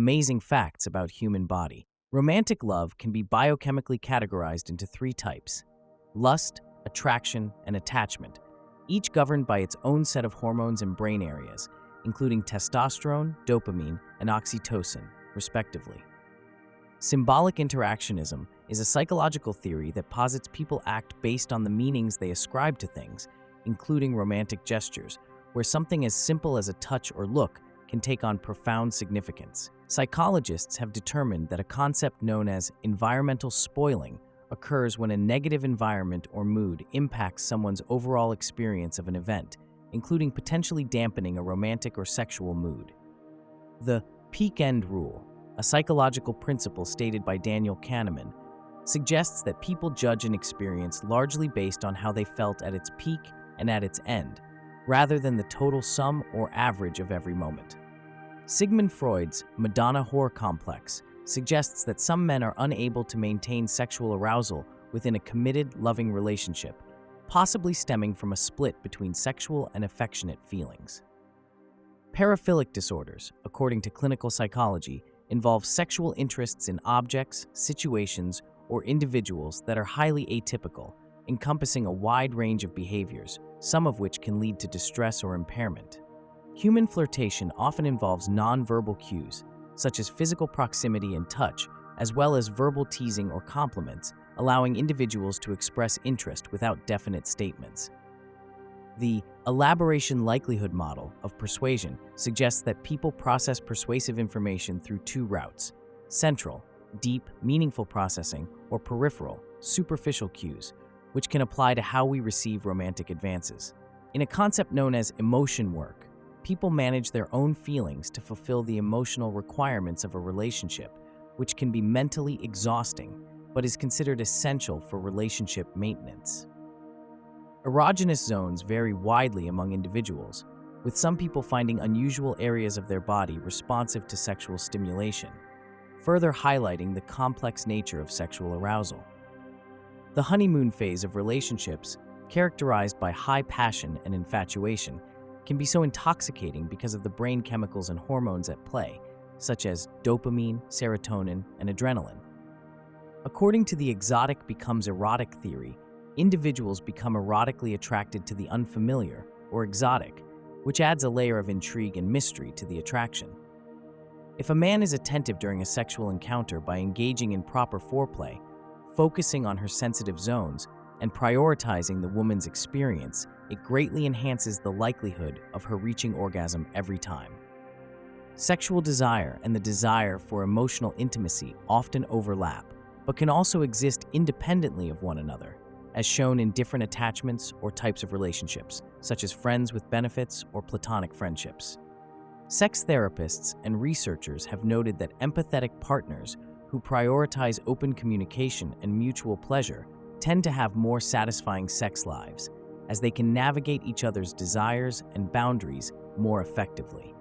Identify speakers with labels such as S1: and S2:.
S1: amazing facts about human body. Romantic love can be biochemically categorized into three types: lust, attraction, and attachment, each governed by its own set of hormones and brain areas, including testosterone, dopamine, and oxytocin, respectively. Symbolic interactionism is a psychological theory that posits people act based on the meanings they ascribe to things, including romantic gestures, where something as simple as a touch or look can take on profound significance. Psychologists have determined that a concept known as environmental spoiling occurs when a negative environment or mood impacts someone's overall experience of an event, including potentially dampening a romantic or sexual mood. The peak-end rule, a psychological principle stated by Daniel Kahneman, suggests that people judge an experience largely based on how they felt at its peak and at its end, rather than the total sum or average of every moment. Sigmund Freud's Madonna whore complex suggests that some men are unable to maintain sexual arousal within a committed, loving relationship, possibly stemming from a split between sexual and affectionate feelings. Paraphilic disorders, according to clinical psychology, involve sexual interests in objects, situations, or individuals that are highly atypical, encompassing a wide range of behaviors, some of which can lead to distress or impairment. Human flirtation often involves nonverbal cues, such as physical proximity and touch, as well as verbal teasing or compliments, allowing individuals to express interest without definite statements. The elaboration likelihood model of persuasion suggests that people process persuasive information through two routes: central, deep, meaningful processing, or peripheral, superficial cues, which can apply to how we receive romantic advances. In a concept known as emotion work, people manage their own feelings to fulfill the emotional requirements of a relationship, which can be mentally exhausting, but is considered essential for relationship maintenance. Erogenous zones vary widely among individuals, with some people finding unusual areas of their body responsive to sexual stimulation, further highlighting the complex nature of sexual arousal. The honeymoon phase of relationships, characterized by high passion and infatuation, can be so intoxicating because of the brain chemicals and hormones at play, such as dopamine, serotonin, and adrenaline. According to the exotic becomes erotic theory, individuals become erotically attracted to the unfamiliar, or exotic, which adds a layer of intrigue and mystery to the attraction. If a man is attentive during a sexual encounter by engaging in proper foreplay, focusing on her sensitive zones, and prioritizing the woman's experience, it greatly enhances the likelihood of her reaching orgasm every time. Sexual desire and the desire for emotional intimacy often overlap, but can also exist independently of one another, as shown in different attachments or types of relationships, such as friends with benefits or platonic friendships. Sex therapists and researchers have noted that empathetic partners who prioritize open communication and mutual pleasure tend to have more satisfying sex lives, as they can navigate each other's desires and boundaries more effectively.